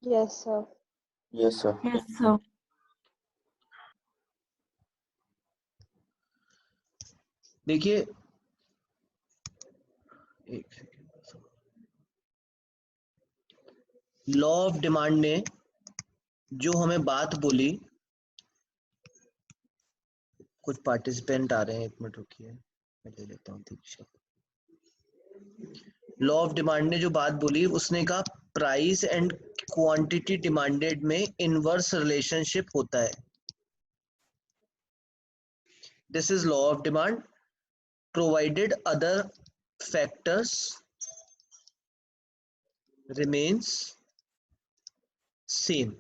Yes, sir. Yes sir. Yes, sir. देखिए एक second, law of demand ने जो हमें बात बोली, कुछ पार्टिसिपेंट आ रहे हैं, एक मिनट रुकिए मैं ले लेता हूँ दीक्षा। लॉ ऑफ डिमांड ने जो बात बोली उसने कहा प्राइस एंड क्वांटिटी डिमांडेड में इनवर्स रिलेशनशिप होता है। This is law of demand provided other factors remains same.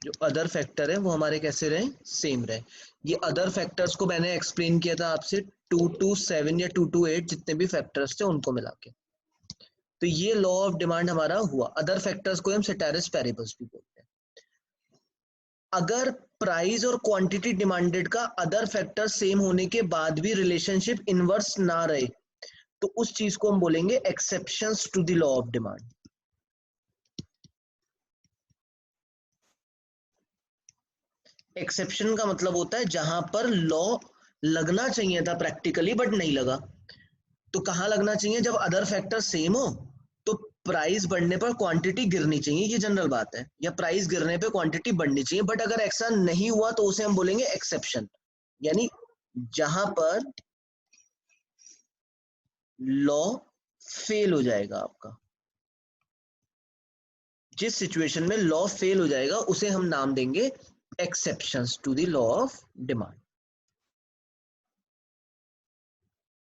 जो अदर फैक्टर है वो हमारे कैसे रहे, सेम रहे। ये अदर फैक्टर्स को मैंने एक्सप्लेन किया था आपसे 2 to 7 या 2 to 8 जितने भी फैक्टर्स थे उनको मिला के। तो ये लॉ ऑफ डिमांड हमारा हुआ। अदर फैक्टर्स को हम सेटेरिस पैरेबल्स भी बोलते हैं। अगर प्राइस और क्वांटिटी डिमांडेड का अदर फैक्टर सेम होने के बाद भी रिलेशनशिप इनवर्स ना रहे तो उस चीज को हम बोलेंगे exceptions to the law of demand. Exception का मतलब होता है जहां पर लॉ लगना चाहिए था प्रैक्टिकली बट नहीं लगा। तो कहां लगना चाहिए, जब अदर फैक्टर सेम हो तो प्राइस बढ़ने पर क्वांटिटी गिरनी चाहिए, ये जनरल बात है, या प्राइस गिरने पे क्वांटिटी बढ़नी चाहिए। बट अगर ऐसा नहीं हुआ तो उसे हम बोलेंगे एक्सेप्शन, यानी जहां पर लॉ फेल हो जाएगा आपका। जिस सिचुएशन में लॉ फेल हो जाएगा उसे हम नाम देंगे exceptions to the law of demand.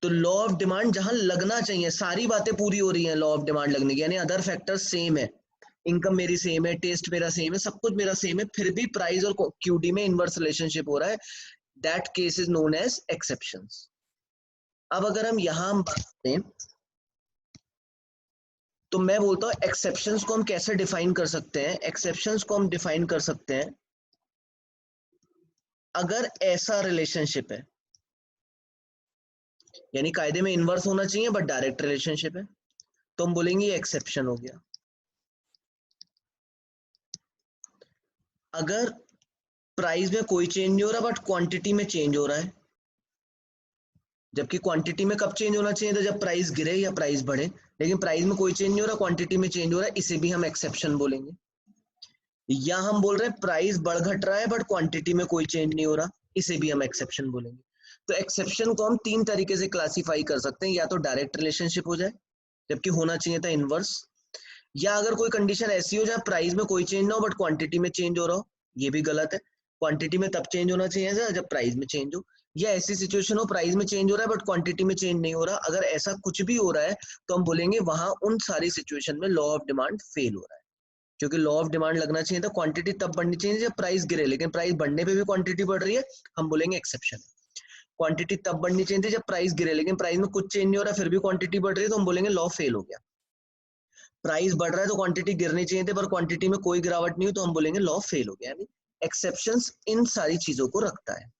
तो लॉ ऑफ डिमांड जहां लगना चाहिए, सारी बातें पूरी हो रही हैं लॉ ऑफ डिमांड लगने की, यानी अदर फैक्टर्स सेम है, इनकम मेरी सेम है, टेस्ट मेरा सेम है, सब कुछ मेरा सेम है, फिर भी प्राइस और क्यूडी में इनवर्स रिलेशनशिप हो रहा है, that case is known as exceptions. अब अगर हम यहां बात करें तो मैं बोलता हूं एक्सेप्शंस को हम कैसे डिफाइन कर सकते हैं। एक्सेप्शंस को हम डिफाइन कर सकते हैं अगर ऐसा रिलेशनशिप है, यानी कायदे में इनवर्स होना चाहिए बट डायरेक्ट रिलेशनशिप है, तो हम बोलेंगे ये एक्सेप्शन हो गया। अगर प्राइस में कोई चेंज नहीं हो रहा बट क्वांटिटी में चेंज हो रहा है, जबकि क्वांटिटी में कब चेंज होना चाहिए था, जब प्राइस गिरे या प्राइस बढ़े, लेकिन प्राइस में कोई चेंज नहीं हो रहा, क्वांटिटी में चेंज हो रहा है, इसे भी हम एक्सेप्शन बोलेंगे। या हम बोल रहे हैं प्राइस बढ़ घट रहा है बट क्वांटिटी में कोई चेंज नहीं हो रहा, इसे भी हम एक्सेप्शन बोलेंगे। तो एक्सेप्शन को हम 3 तरीके से क्लासिफाई कर सकते हैं, या तो डायरेक्ट रिलेशनशिप हो जाए जबकि होना चाहिए था इनवर्स, या अगर कोई कंडीशन ऐसी हो जहां प्राइस में कोई चेंज ना हो बट क्वांटिटी में चेंज हो रहा हो, ये भी गलत है, क्वांटिटी में तब चेंज होना चाहिए जब प्राइस में चेंज हो, या ऐसी सिचुएशन हो प्राइस में चेंज हो रहा है बट क्वांटिटी में चेंज नहीं हो रहा। अगर ऐसा कुछ भी हो रहा है तो हम बोलेंगे वहां उन सारी सिचुएशन में लॉ ऑफ डिमांड फेल हो रहा है, क्योंकि लॉ ऑफ डिमांड लगना चाहिए था क्वांटिटी तब बढ़नी चाहिए जब प्राइस गिरे, लेकिन प्राइस बढ़ने पे भी क्वांटिटी बढ़ रही है, हम बोलेंगे एक्सेप्शन। क्वांटिटी तब बढ़नी चाहिए थी जब प्राइस गिरे, लेकिन प्राइस में कुछ चेंज नहीं हो रहा फिर भी क्वांटिटी बढ़ रही है, तो हम बोलेंगे लॉ फेल हो गया। प्राइस बढ़ रहा है तो क्वांटिटी गिरनी चाहिए थी पर क्वांटिटी में कोई गिरावट नहीं हुई, तो हम बोलेंगे लॉ फेल हो गया। यानी एक्सेप्शंस इन सारी चीजों को रखता है।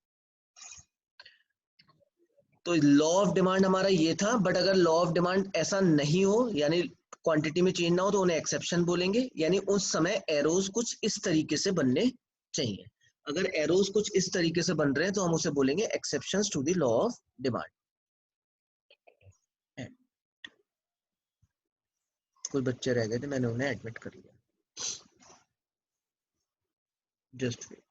तो लॉ ऑफ डिमांड हमारा ये था, बट अगर लॉ ऑफ डिमांड ऐसा नहीं हो, यानी क्वांटिटी में चेंज ना हो, तो उन्हें एक्सेप्शन बोलेंगे। यानी उस समय एरोज कुछ इस तरीके से बनने चाहिए। अगर एरोज कुछ इस तरीके से बन रहे हैं तो हम उसे बोलेंगे exceptions to the law of demand. कुछ बच्चे रह गए थे, मैंने उन्हें एडमिट कर लिया, just wait.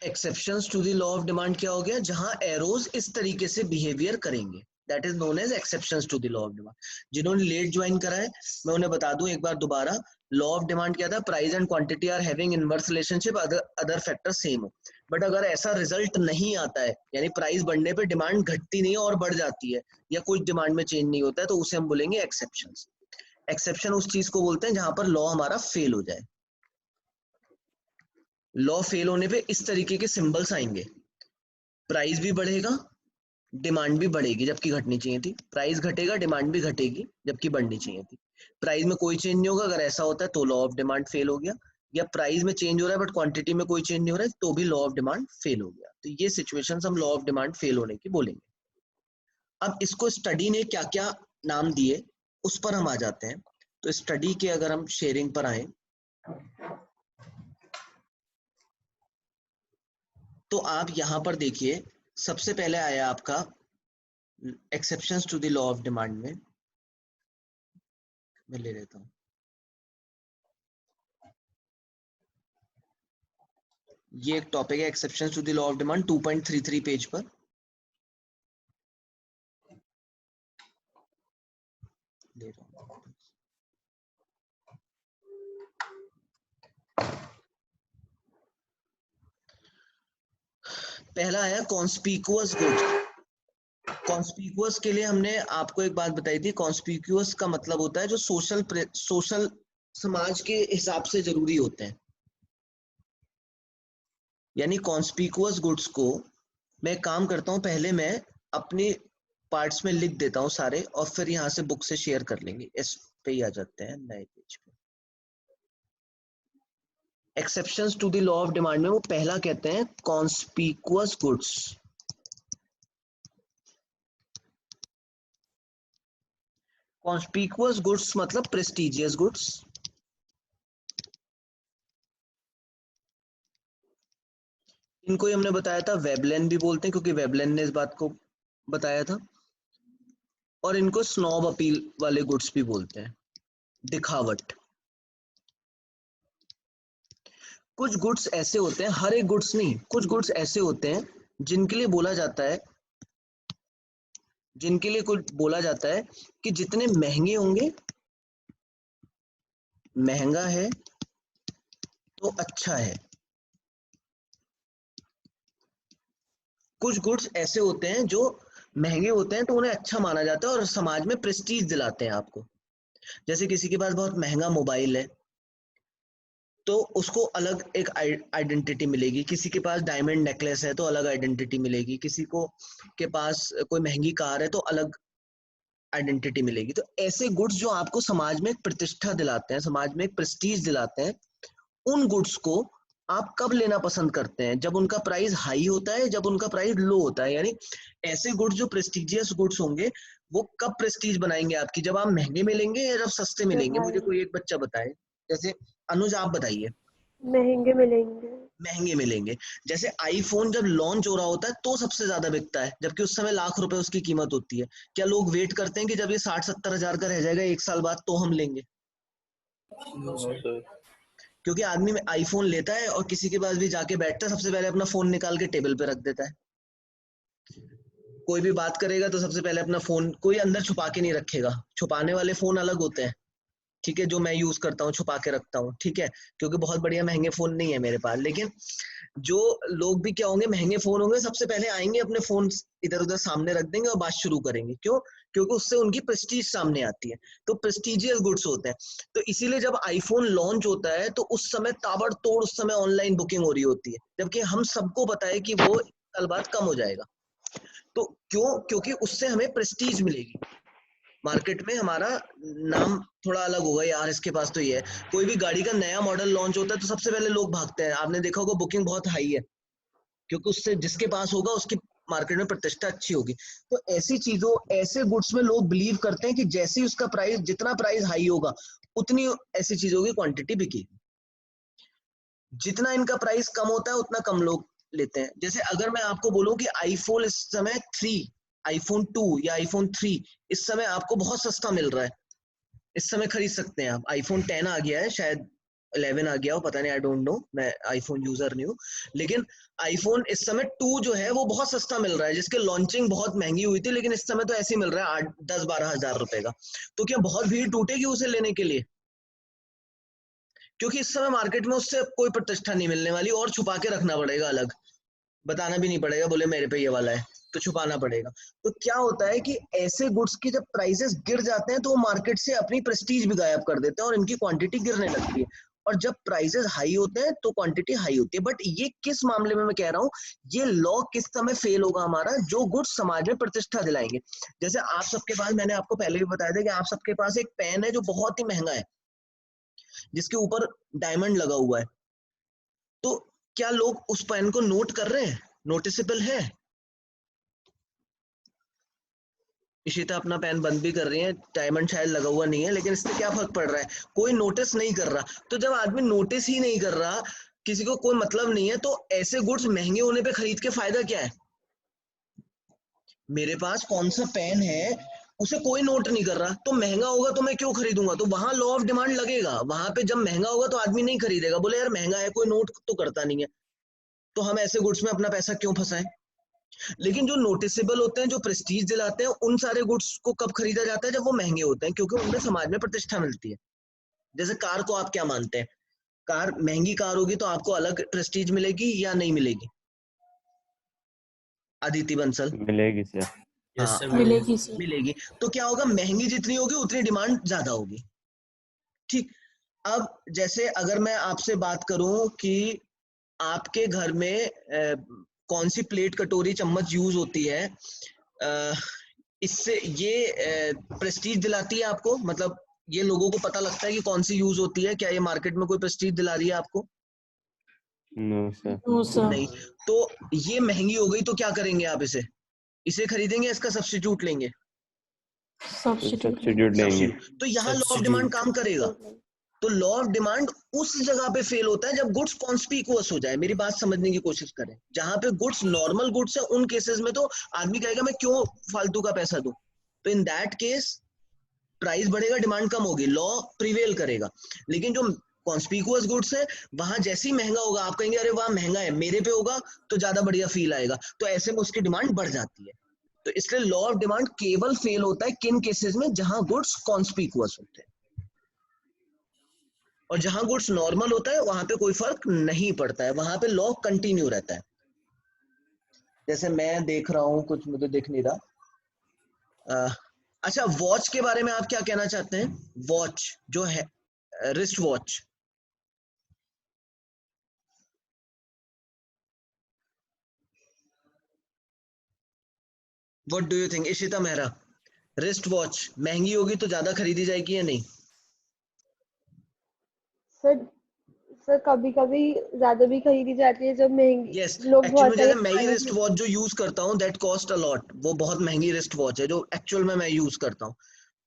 Exceptions to the law of demand क्या हो गया, जहां एरोज इस तरीके से बिहेवियर करेंगे, that is known as exceptions to the law of demand. जिन्होंने लेट ज्वाइन करा है मैं उन्हें बता दूं एक बार दोबारा, लॉ ऑफ डिमांड क्या था, price and quantity are having inverse relationship, other factor same हो। बट अगर ऐसा रिजल्ट नहीं आता है, यानी प्राइस बढ़ने पे डिमांड घटती नहीं है और बढ़ जाती है, या कुछ डिमांड में चेंज नहीं होता है, तो उसे हम बोलेंगे एक्सेप्शंस। एक्सेप्शन उस चीज को बोलते हैं जहां पर लॉ हमारा फेल हो जाए। लॉ फेल होने पे इस तरीके के सिंबल्स आएंगे, प्राइस भी बढ़ेगा, डिमांड भी बढ़ेगी जबकि घटनी चाहिए थी। प्राइस घटेगा, डिमांड भी घटेगी जबकि बढ़नी चाहिए थी। प्राइस में कोई चेंज नहीं होगा, अगर ऐसा होता है तो लॉ ऑफ डिमांड फेल हो गया। या प्राइस में चेंज हो रहा है बट क्वांटिटी में कोई चेंज नहीं हो रहा है तो भी लॉ ऑफ डिमांड फेल हो गया। तो ये सिचुएशंस हम लॉ ऑफ डिमांड फेल होने की बोलेंगे। अब इसको स्टडी ने क्या क्या नाम दिए उस पर हम आ जाते हैं। तो स्टडी के अगर हम शेयरिंग पर आए तो आप यहां पर देखिए, सबसे पहले आया आपका exceptions to the law of demand में। मैं ले लेता हूं, ये एक टॉपिक है exceptions to the law of demand 2.33 page पर। ले रहा हूं। पहला है कॉन्स्पिकुअस गुड्स। कॉन्स्पिकुअस के लिए हमने आपको एक बात बताई थी, कॉन्स्पिकुअस का मतलब होता है जो सोशल समाज के हिसाब से जरूरी होते हैं। यानी कॉन्स्पिकुअस गुड्स को मैं काम करता हूं, पहले मैं अपने पार्ट्स में लिख देता हूं सारे और फिर यहां से बुक से शेयर कर लेंगे। इस पे ही आ जाते हैं नए पेज पे। Exceptions to the law of demand में वो पहला कहते हैं कॉन्स्पिकुअस गुड्स। कॉन्स्पिकुअस गुड्स मतलब प्रेस्टिजियस गुड्स। इनको ही हमने बताया था वेबलेन भी बोलते हैं क्योंकि वेबलेन ने इस बात को बताया था। और इनको स्नॉब अपील वाले गुड्स भी बोलते हैं, दिखावट। कुछ गुड्स ऐसे होते हैं, हर एक गुड्स नहीं, कुछ गुड्स ऐसे होते हैं जिनके लिए बोला जाता है, जिनके लिए कुछ बोला जाता है कि जितने महंगे होंगे, महंगा है तो अच्छा है। कुछ गुड्स ऐसे होते हैं जो महंगे होते हैं तो उन्हें अच्छा माना जाता है और समाज में प्रेस्टीज दिलाते हैं आपको। जैसे किसी के पास बहुत महंगा मोबाइल है तो उसको अलग एक आइडेंटिटी मिलेगी, किसी के पास डायमंड नेकलेस है तो अलग आइडेंटिटी मिलेगी, किसी को के पास कोई महंगी कार है तो अलग आइडेंटिटी मिलेगी। तो ऐसे गुड्स जो आपको समाज में एक प्रतिष्ठा दिलाते हैं, समाज में एक प्रेस्टीज दिलाते हैं, उन गुड्स को आप कब लेना पसंद करते हैं? जब उनका प्राइस हाई होता है, जब उनका प्राइस लो होता है। यानी ऐसे गुड्स जो प्रेस्टिजियस गुड्स होंगे वो कब प्रेस्टीज बनाएंगे आपकी? जब आप महंगे मिलेंगे या जब सस्ते मिलेंगे? मुझे कोई एक बच्चा बताए। जैसे अनुज आप बताइए। महंगे मिलेंगे। महंगे मिलेंगे। जैसे आईफोन जब लॉन्च हो रहा होता है तो सबसे ज्यादा बिकता है, जबकि उस समय लाख रुपए उसकी कीमत होती है। क्या लोग वेट करते हैं कि जब ये 60-70 हजार का रह जाएगा एक साल बाद तो हम लेंगे? No sir. क्योंकि आदमी में आईफोन लेता है और किसी के पास भी जाके बैठता है, सबसे पहले अपना फोन निकाल के टेबल पे रख देता है। कोई भी बात करेगा तो सबसे पहले अपना फोन कोई अंदर छुपा के नहीं रखेगा। छुपाने वाले फोन अलग होते हैं, ठीक है, जो मैं यूज करता हूँ छुपा के रखता हूँ, ठीक है, क्योंकि बहुत बढ़िया महंगे फोन नहीं है मेरे पास। लेकिन जो लोग भी क्या होंगे, महंगे फोन होंगे, सबसे पहले आएंगे अपने फोन इधर उधर सामने रख देंगे और बात शुरू करेंगे। क्यों? क्योंकि उससे उनकी प्रेस्टीज सामने आती है। तो प्रेस्टीजियस गुड्स होते हैं। तो इसीलिए जब आईफोन लॉन्च होता है तो उस समय ताबड़तोड़ उस समय ऑनलाइन बुकिंग हो रही होती है, जबकि हम सबको पता है कि वो एक साल बाद कम हो जाएगा। तो क्यों? क्योंकि उससे हमें प्रेस्टीज मिलेगी, मार्केट में हमारा नाम थोड़ा अलग होगा, यार इसके पास तो ये है। कोई भी गाड़ी का नया मॉडल लॉन्च होता है तो सबसे पहले लोग भागते हैं, आपने देखा होगा बुकिंग बहुत हाई है, क्योंकि उससे जिसके पास होगा उसकी मार्केट में प्रतिष्ठा अच्छी होगी। तो ऐसी चीजों, ऐसे गुड्स में लोग बिलीव करते हैं कि जैसे ही उसका प्राइस, जितना प्राइस हाई होगा उतनी ऐसी चीजों की क्वांटिटी बिकेगी। जितना इनका प्राइस कम होता है उतना कम लोग लेते हैं। जैसे अगर मैं आपको बोलूं कि आईफोन इस समय 3, आईफोन 2 या आईफोन 3 इस समय आपको बहुत सस्ता मिल रहा है, इस समय खरीद सकते हैं आप। आईफोन 10 आ गया है, शायद 11 आ गया हो, पता नहीं, आई डोंट नो, मैं आईफोन यूजर नहीं हूँ। लेकिन आईफोन इस समय 2 जो है वो बहुत सस्ता मिल रहा है, जिसके लॉन्चिंग बहुत महंगी हुई थी, लेकिन इस समय तो ऐसे ही मिल रहा है 8-10-12 हजार रुपए का। तो क्या बहुत भीड़ टूटेगी उसे लेने के लिए? क्योंकि इस समय मार्केट में उससे कोई प्रतिष्ठा नहीं मिलने वाली, और छुपा के रखना पड़ेगा अलग, बताना भी नहीं पड़ेगा, बोले मेरे पे ये वाला है तो छुपाना पड़ेगा। तो क्या होता है कि ऐसे गुड्स की जब प्राइसेस गिर जाते हैं तो वो मार्केट से अपनी प्रेस्टीज भी गायब कर देते हैं और इनकी क्वांटिटी गिरने लगती है। और जब प्राइसेस हाई होते हैं तो क्वांटिटी हाई होती है। बट ये किस मामले में मैं कह रहा हूँ, ये लॉ किस समय फेल होगा हमारा, जो गुड्स समाज में प्रतिष्ठा दिलाएंगे। जैसे आप सबके पास, मैंने आपको पहले भी बताया था कि आप सबके पास एक पेन है जो बहुत ही महंगा है, जिसके ऊपर डायमंड लगा हुआ है, तो क्या लोग उस पेन को नोट कर रहे हैं? नोटिसेबल है? इशिता अपना पेन बंद भी कर रही है, डायमंड शायद लगा हुआ नहीं है, लेकिन इससे क्या फर्क पड़ रहा है, कोई नोटिस नहीं कर रहा। तो जब आदमी नोटिस ही नहीं कर रहा, किसी को कोई मतलब नहीं है, तो ऐसे गुड्स महंगे होने पे खरीद के फायदा क्या है? मेरे पास कौन सा पेन है, उसे कोई नोट नहीं कर रहा, तो महंगा होगा तो मैं क्यों खरीदूंगा? तो वहां लॉ ऑफ डिमांड लगेगा। वहां पे जब महंगा होगा तो आदमी नहीं खरीदेगा, बोले यार महंगा है, कोई नोट तो करता नहीं है, तो हम ऐसे गुड्स में अपना पैसा क्यों फंसाएं। लेकिन जो नोटिसेबल होते हैं, जो प्रेस्टीज दिलाते हैं, उन सारे गुड्स को कब खरीदा जाता है? जब वो महंगे होते हैं, क्योंकि उनमें समाज में प्रतिष्ठा मिलती है। जैसे कार को आप क्या मानते हैं, कार महंगी कार होगी तो आपको अलग प्रेस्टीज मिलेगी या नहीं मिलेगी? अदिति बंसल? मिलेगी सर। हाँ, मिलेगी सर। मिलेगी। तो क्या होगा, महंगी जितनी होगी उतनी डिमांड ज्यादा होगी। ठीक। अब जैसे अगर मैं आपसे बात करूं कि आपके घर में कौन सी प्लेट, कटोरी, चम्मच यूज होती है, इससे ये प्रेस्टीज दिलाती है आपको? मतलब ये लोगों को पता लगता है कि कौन सी यूज होती है? क्या ये मार्केट में कोई प्रेस्टीज दिला रही है आपको? No sir. No sir. नहीं। तो ये महंगी हो गई तो क्या करेंगे आप? इसे खरीदेंगे, इसका सब्स्टिट्यूट लेंगे? सब्स्टिट्यूट लेंगे। तो यहाँ लॉ ऑफ डिमांड काम करेगा। तो लॉ ऑफ डिमांड उस जगह पे फेल होता है जब गुड्स कॉन्स्पिकुअस हो जाए। मेरी बात समझने की कोशिश करें। जहां पे गुड्स नॉर्मल गुड्स है, उन केसेस में तो आदमी कहेगा मैं क्यों फालतू का पैसा दूं। तो इन दैट केस प्राइस बढ़ेगा, डिमांड कम होगी, लॉ प्रिवेल करेगा। लेकिन जो कॉन्स्पिकुअस गुड्स है, वहां जैसे ही महंगा होगा, आप कहेंगे अरे वहां महंगा है, मेरे पे होगा तो ज्यादा बढ़िया फील आएगा, तो ऐसे में उसकी डिमांड बढ़ जाती है। तो इसलिए लॉ ऑफ डिमांड केवल फेल होता है किन केसेस में? जहां गुड्स कॉन्स्पिकुअस होते हैं, और जहां गुड्स नॉर्मल होता है वहां पे कोई फर्क नहीं पड़ता है, वहां पे लॉ कंटिन्यू रहता है। जैसे मैं देख रहा हूं, कुछ मुझे दिख नहीं रहा। अच्छा, वॉच के बारे में आप क्या कहना चाहते हैं? वॉच जो है, wrist watch, what do you think? Ishita Mehra, wrist watch महंगी होगी तो ज्यादा खरीदी जाएगी या नहीं? सर कभी कभी ज्यादा भी खरीदी जाती है जब महंगी यस, लोग एक्चुअल बहुत में जैसे सारे मैं ही रिस्ट प्राइस। वॉच जो यूज करता हूँ, दैट कॉस्ट अ लॉट, वो बहुत महंगी रिस्ट वॉच है जो एक्चुअल में मैं यूज करता हूँ।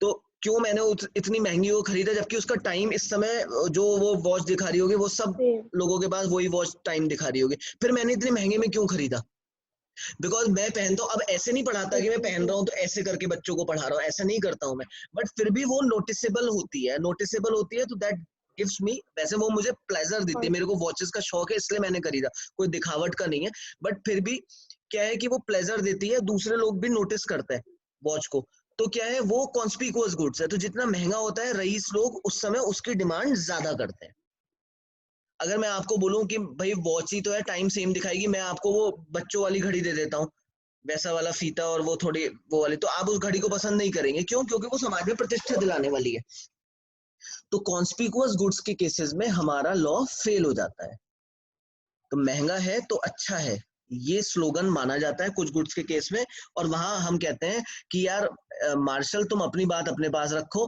तो क्यों मैंने इतनी महंगी वो खरीदा, जबकि उसका टाइम इस समय जो वो वॉच दिखा रही होगी, वो सब लोगों के पास वही वॉच टाइम दिखा रही होगी, फिर मैंने इतने महंगे में क्यों खरीदा? बिकॉज मैं पहनता हूँ, अब ऐसे नहीं पढ़ाता कि मैं पहन रहा हूँ तो ऐसे करके बच्चों को पढ़ा रहा हूँ, ऐसा नहीं करता हूँ मैं, बट फिर भी वो नोटिसेबल होती है, नोटिसेबल होती है, तो दैट गिव्स मी, वैसे वो मुझे प्लेजर देती है, मेरे को वॉचेस का शौक है इसलिए मैंने खरीदा, कोई दिखावट का नहीं है, बट फिर भी क्या है कि वो प्लेजर देती है, दूसरे लोग भी नोटिस करते हैं वॉच को, तो क्या है, वो कॉन्स्पिकुअस गुड्स है, तो जितना महंगा होता है रईस लोग उस समय उसकी डिमांड ज्यादा करते हैं। अगर मैं आपको बोलूं कि भाई वॉच ही तो है, टाइम सेम दिखाएगी, मैं आपको वो बच्चों वाली घड़ी दे देता हूँ, वैसा वाला फीता और वो थोड़ी वो वाली, तो आप उस घड़ी को पसंद नहीं करेंगे, क्यों? क्योंकि वो समाज में प्रतिष्ठा दिलाने वाली है। तो कॉन्स्पिकुअस गुड्स के केसेस में हमारा लॉ फेल हो जाता है। तो महंगा है तो अच्छा है, ये स्लोगन माना जाता है कुछ गुड्स के केस में, और वहां हम कहते हैं कि यार मार्शल तुम अपनी बात अपने पास रखो,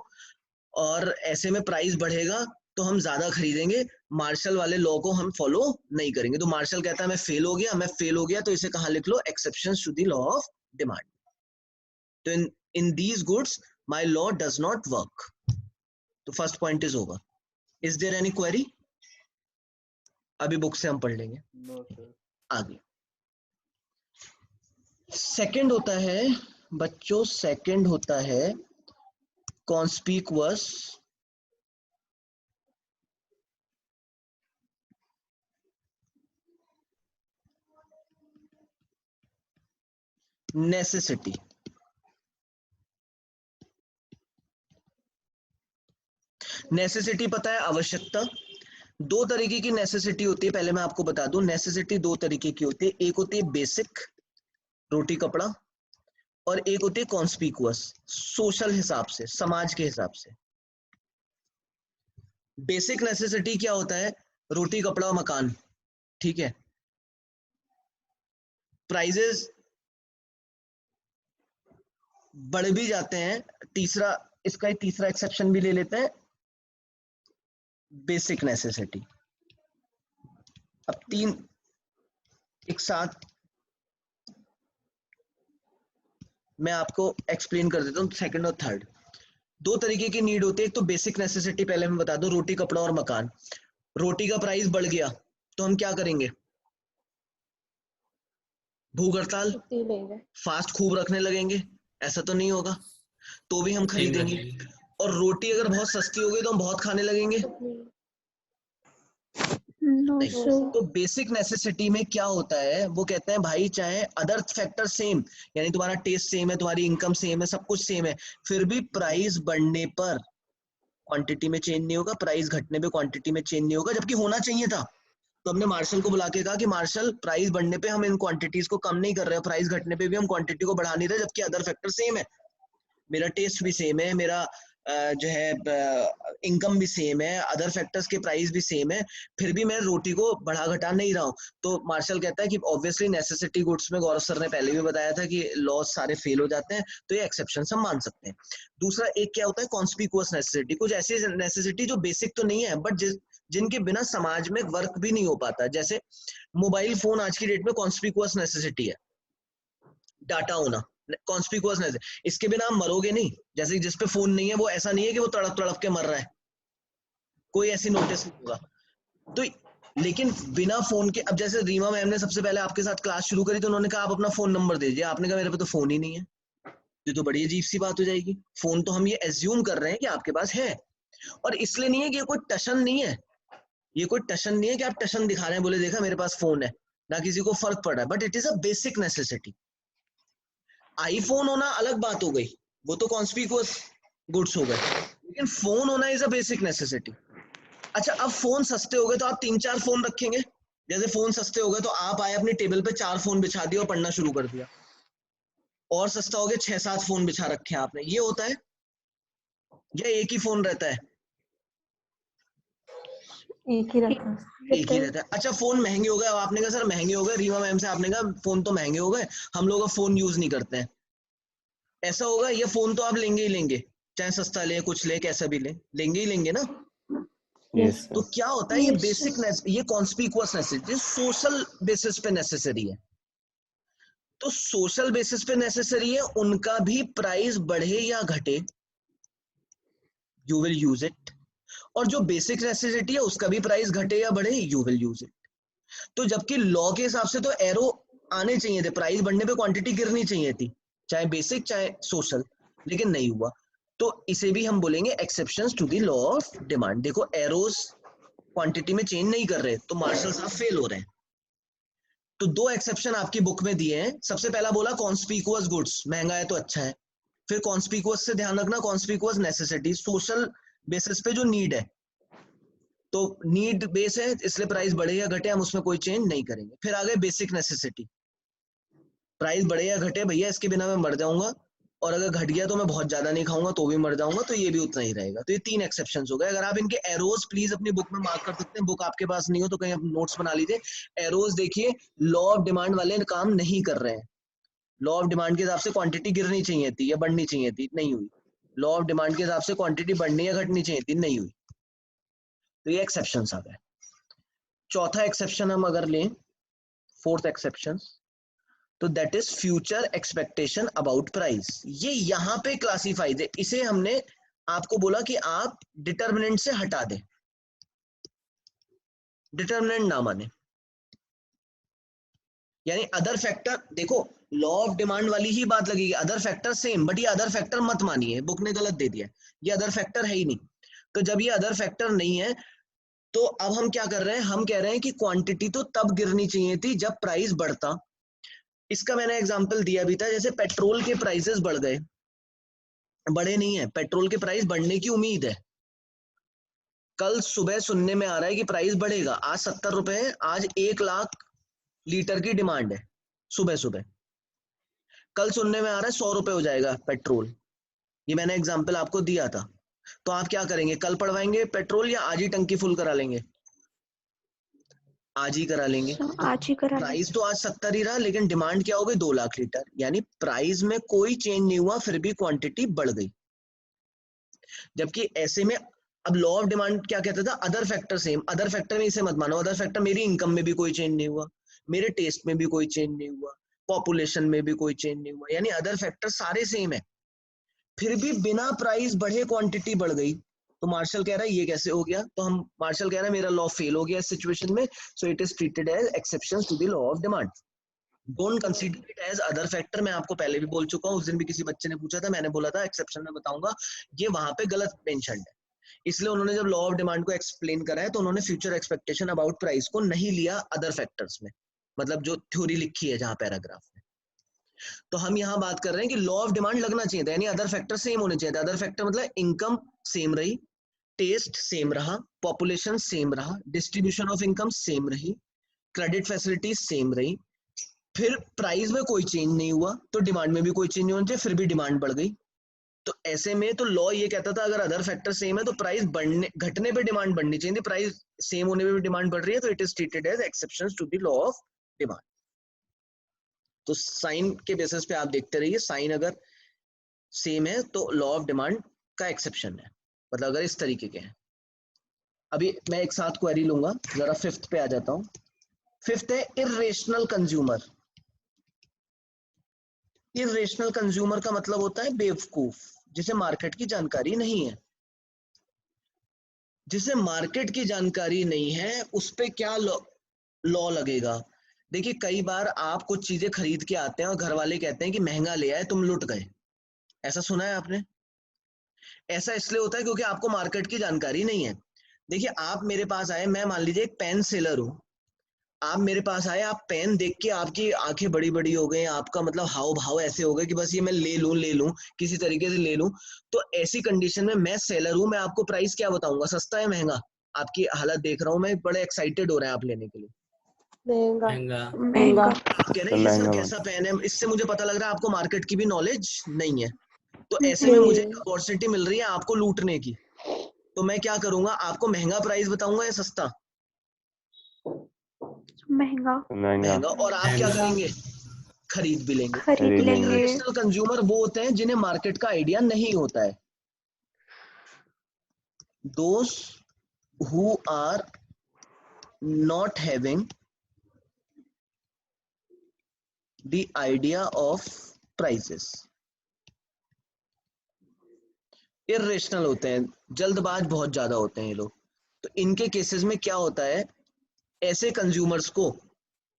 और ऐसे में प्राइस बढ़ेगा तो हम ज्यादा खरीदेंगे, मार्शल वाले लॉ को हम फॉलो नहीं करेंगे। तो मार्शल कहता है मैं फेल हो गया, मैं फेल हो गया, तो इसे कहाँ लिख लो? Exceptions to the law of demand. तो in these goods my law does not work. तो first point is over. Is there any query? अभी बुक से हम पढ़ लेंगे। No sir. आगे सेकंड होता है बच्चों, सेकंड होता है कॉन्स्पिकुअस नेसेसिटी। नेसेसिटी पता है, आवश्यकता। दो तरीके की नेसेसिटी होती है, पहले मैं आपको बता दूं, नेसेसिटी दो तरीके की होती है, एक होती है बेसिक, रोटी कपड़ा, और एक होती है कॉन्स्पिकुअस, सोशल हिसाब से, समाज के हिसाब से। बेसिक नेसेसिटी क्या होता है? रोटी कपड़ा और मकान, ठीक है। प्राइजेस बढ़ भी जाते हैं, तीसरा इसका एक तीसरा एक्सेप्शन भी ले लेते हैं, बेसिक नेसेसिटी। अब तीन एक साथ मैं आपको एक्सप्लेन कर देता हूँ, सेकंड और थर्ड। दो तरीके की नीड होती है, एक तो बेसिक नेसेसिटी, पहले मैं बता दूं, रोटी कपड़ा और मकान। रोटी का प्राइस बढ़ गया तो हम क्या करेंगे? भूख हड़ताल, छुट्टी लेंगे। फास्ट खूब रखने लगेंगे, ऐसा तो नहीं होगा, तो भी हम खरीदेंगे। और रोटी अगर बहुत सस्ती हो गई तो हम बहुत खाने लगेंगे, नहीं। तो बेसिक नेसेसिटी में क्या होता है, वो कहते हैं भाई चाहे अदर फैक्टर सेम, यानी तुम्हारा टेस्ट सेम है, तुम्हारी इनकम सेम है, सब कुछ सेम है, फिर भी प्राइस बढ़ने पर क्वांटिटी में चेंज नहीं होगा, प्राइस घटने पे क्वांटिटी में चेंज नहीं होगा, जबकि होना चाहिए था। तो हमने मार्शल को बुला के कहा कि मार्शल, प्राइस बढ़ने पे हम इन क्वांटिटीज को कम नहीं कर रहे हैं, प्राइस घटने पे भी हम क्वांटिटी को बढ़ा नहीं रहे, जबकि अदर फैक्टर सेम है, मेरा टेस्ट भी सेम है, मेरा जो है इनकम भी सेम है, अदर फैक्टर्स के प्राइस भी सेम है, फिर भी मैं रोटी को बढ़ा घटा नहीं रहा हूँ। तो मार्शल कहता है कि ऑब्वियसली नेसेसिटी गुड्स में गौरव सर ने पहले भी बताया था कि लॉस सारे फेल हो जाते हैं, तो ये एक्सेप्शन हम मान सकते हैं। दूसरा एक क्या होता है, कॉन्स्पिकुअस नेसेसिटी, कुछ ऐसी नेसेसिटी जो बेसिक तो नहीं है बट जिनके बिना समाज में वर्क भी नहीं हो पाता, जैसे मोबाइल फोन आज की डेट में कॉन्स्पिकुअस नेसेसिटी है, डाटा होना कॉन्स्पिकुअसनेस है, इसके बिना आप मरोगे नहीं। जैसे जिस पे फोन नहीं है वो ऐसा नहीं है कि वो तड़प तड़प के मर रहा है, कोई ऐसी नोटिस नहीं होगा। तो लेकिन बिना फोन के, अब जैसे रीमा मैम ने सबसे पहले आपके साथ क्लास शुरू करी तो उन्होंने कहा आप अपना फोन नंबर दीजिए, आपने कहा मेरे पे तो फोन ही नहीं है, ये तो बड़ी अजीब सी बात हो जाएगी। फोन तो हम ये एज्यूम कर रहे हैं कि आपके पास है, और इसलिए नहीं है कि ये कोई टशन नहीं है, ये कोई टशन नहीं है कि आप टशन दिखा रहे हैं, बोले देखा मेरे पास फोन है, ना किसी को फर्क पड़ रहा है, but it is a basic necessity. IPhone होना अलग बात हो गई, वो तो कॉन्स्पिकुअस गुड्स हो गए, लेकिन फोन होना इज अ बेसिक नेसेसिटी। अच्छा, अब फोन सस्ते हो गए तो आप 3-4 फोन रखेंगे, जैसे फोन सस्ते हो गए तो आप आए अपनी टेबल पे 4 फोन बिछा दिया और पढ़ना शुरू कर दिया, और सस्ता हो गया 6-7 फोन बिछा रखे हैं आपने, ये होता है? या एक ही फोन रहता है? एक ही रहता है। एक ही रहता है। अच्छा, फोन महंगे हो गए, अब आपने कहा सर महंगे हो गए, रीमा मैम से आपने कहा फोन तो महंगे हो गए, हम लोग अब फोन यूज नहीं करते हैं, ऐसा होगा? ये फोन तो आप लेंगे ही लेंगे, चाहे सस्ता ले कुछ ले कैसा भी ले, लेंगे ही लेंगे ना। यस तो सर। क्या होता है, ये बेसिक ये कॉन्स्पिकुअस नेसेसिटी सोशल बेसिस पे नेसेसरी है, तो सोशल बेसिस पे नेसेसरी है, उनका भी प्राइस बढ़े या घटे यू विल यूज इट, और जो बेसिक नेसेसिटी है उसका भी प्राइस घटे या बढ़े यू विल यूज इट। तो जबकि लॉ के हिसाब से तो एरो आने चाहिए थे, प्राइस बढ़ने पे क्वांटिटी गिरनी चाहिए थी, चाहे बेसिक चाहे सोशल, लेकिन नहीं हुआ, तो इसे भी हम बोलेंगे exceptions to the law of demand. देखो एरोस क्वांटिटी में चेंज नहीं कर रहे, तो मार्शल साहब फेल हो रहे हैं। तो दो एक्सेप्शन आपकी बुक में दिए हैं, सबसे पहला बोला कॉन्स्पिकुअस गुड्स, महंगा है तो अच्छा है, फिर कॉन्स्पिकुअस से ध्यान रखना, कॉन्स्पिकुअस नेसेसिटी, सोशल बेसिस पे जो नीड है, तो नीड बेस है इसलिए प्राइस बढ़े या घटे हम उसमें कोई चेंज नहीं करेंगे। फिर आ गए बेसिक नेसेसिटी, प्राइस बढ़े या घटे भैया इसके बिना मैं मर जाऊंगा, और अगर घट गया तो मैं बहुत ज्यादा नहीं खाऊंगा तो भी मर जाऊंगा, तो ये भी उतना ही रहेगा। तो ये 3 एक्सेप्शंस हो गए। अगर आप इनके एरोज प्लीज अपनी बुक में मार्क कर सकते हैं, बुक आपके पास नहीं हो तो कहीं आप नोट्स बना लीजिए। एरोज देखिए, लॉ ऑफ डिमांड वाले काम नहीं कर रहे हैं, लॉ ऑफ डिमांड के हिसाब से क्वांटिटी गिरनी चाहिए थी या बढ़नी चाहिए थी, नहीं हुई, लॉ ऑफ डिमांड के हिसाब से क्वांटिटी बढ़नी या घटनी चाहिए थी, नहीं हुई, तो ये एक्सेप्शंस आ गए। चौथा एक्सेप्शन हम अगर लें, फोर्थ एक्सेप्शन, तो that is future expectation about price. ये यहां पे क्लासिफाइड है, इसे हमने आपको बोला कि आप डिटर्मिनेंट से हटा दें, डिटर्मिनेंट ना माने, यानी अदर फैक्टर, देखो लॉ ऑफ डिमांड वाली ही बात लगेगी, अदर फैक्टर सेम, बट ये अदर फैक्टर मत मानिए, बुक ने गलत दे दिया, ये अदर फैक्टर है ही नहीं। तो जब ये अदर फैक्टर नहीं है तो अब हम क्या कर रहे हैं, हम कह रहे हैं कि क्वांटिटी तो तब गिरनी चाहिए थी जब प्राइस बढ़ता। इसका मैंने एग्जांपल दिया भी था, जैसे पेट्रोल के प्राइसेस बढ़ गए, बढ़े नहीं है, पेट्रोल के प्राइस बढ़ने की उम्मीद है, कल सुबह सुनने में आ रहा है कि प्राइस बढ़ेगा, आज 70 रुपए है, आज 1 लाख लीटर की डिमांड है सुबह सुबह, कल सुनने में आ रहा है 100 रुपए हो जाएगा पेट्रोल, ये मैंने एग्जांपल आपको दिया था। तो आप क्या करेंगे, कल पड़वाएंगे पेट्रोल या आज ही टंकी फुल करा लेंगे? आज ही करा लेंगे। आज ही करा लेंगे। प्राइस तो आज 70 ही रहा, लेकिन डिमांड क्या हो गई, 2 लाख लीटर, यानी प्राइस में कोई चेंज नहीं हुआ, फिर भी क्वांटिटी बढ़ गई। जबकि ऐसे में अब लॉ ऑफ डिमांड क्या कहता था, other factor same. Other factor में इसे मत मानो, अदर फैक्टर मेरी इनकम में भी कोई चेंज नहीं हुआ, मेरे टेस्ट में भी कोई चेंज नहीं हुआ, पॉपुलेशन में भी कोई चेंज नहीं हुआ, यानी अदर फैक्टर सारे सेम है, फिर भी बिना प्राइस बढ़े क्वांटिटी बढ़ गई। तो मार्शल कह रहा है ये कैसे हो गया, तो हम मार्शल कह रहा है मेरा लॉ फेल हो गया इस सिचुएशन में, so it is treated as exception to the law of demand. Don't consider it as other factor. मैं आपको पहले भी बोल चुका हूँ, उस दिन भी किसी बच्चे ने पूछा था, मैंने बोला था एक्सेप्शन में बताऊंगा, ये वहां पे गलत मेंशन्ड है। इसलिए उन्होंने जब लॉ ऑफ डिमांड को एक्सप्लेन करा है तो उन्होंने फ्यूचर एक्सपेक्टेशन अबाउट प्राइस को नहीं लिया अदर फैक्टर्स में, मतलब जो थ्योरी लिखी है जहां पैराग्राफ में। तो हम यहाँ बात कर रहे हैं कि लॉ ऑफ डिमांड लगना चाहिए था, यानी अदर फैक्टर सेम होने चाहिए थे। अदर फैक्टर मतलब इनकम सेम रही, टेस्ट सेम रहा, पॉपुलेशन सेम रहा, डिस्ट्रीब्यूशन ऑफ इनकम सेम रही, क्रेडिट फैसिलिटी सेम रही, फिर प्राइस में कोई चेंज नहीं हुआ, तो डिमांड में भी कोई चेंज नहीं होना चाहिए, फिर भी डिमांड बढ़ गई। तो ऐसे में तो लॉ ये कहता था अगर अदर फैक्टर सेम है तो प्राइस बढ़ने घटने पे डिमांड बढ़नी चाहिए थी, प्राइस सेम होने पे भी डिमांड बढ़ रही है, तो it is treated as exceptions to the law of demand. तो साइन के बेसिस पे आप देखते रहिए, साइन अगर सेम है तो लॉ ऑफ डिमांड का एक्सेप्शन है, मतलब अगर इस तरीके के हैं। अभी मैं एक साथ क्वेरी लूंगा, जरा 5th पे आ जाता हूं। 5th है इर्रेशनल कंज्यूमर। इर्रेशनल कंज्यूमर का मतलब होता है बेवकूफ, जिसे मार्केट की जानकारी नहीं है। जिसे मार्केट की जानकारी नहीं है उस पे क्या लॉ लगेगा। देखिए कई बार आप कुछ चीजें खरीद के आते हैं और घर वाले कहते हैं कि महंगा ले आए, तुम लुट गए। ऐसा सुना है आपने? ऐसा इसलिए होता है क्योंकि आपको मार्केट की जानकारी नहीं है। देखिए आप मेरे पास आए, मैं मान लीजिए एक पेन सेलर हूं, आप मेरे पास आए, आप पेन देख के आपकी आंखें बड़ी बड़ी हो गई, आपका मतलब हाव भाव ऐसे हो गए कि बस ये मैं ले लूं किसी तरीके से ले लूं। तो ऐसी कंडीशन में मैं सेलर हूं, मैं आपको प्राइस क्या बताऊंगा, सस्ता है महंगा? आपकी हालत देख रहा हूं मैं, बड़े एक्साइटेड हो रहे हैं आप लेने के लिए। महंगा। आप कह रहे हैं ये सर कैसा पेन है, इससे मुझे पता लग रहा है आपको मार्केट की भी नॉलेज नहीं है। तो ऐसे में मुझे अपॉर्चुनिटी मिल रही है आपको लूटने की, तो मैं क्या करूंगा, आपको महंगा प्राइस बताऊंगा या सस्ता? महंगा। और आप क्या करेंगे, खरीद भी लेंगे। खरीद लेंगे। इर्रेशनल कंज्यूमर वो होते हैं जिन्हें मार्केट का आइडिया नहीं होता है। Those who are not having the idea of prices। Irrational होते हैं, जल्दबाज बहुत ज्यादा होते हैं ये लोग। तो इनके केसेस में क्या होता है, ऐसे कंज्यूमर्स को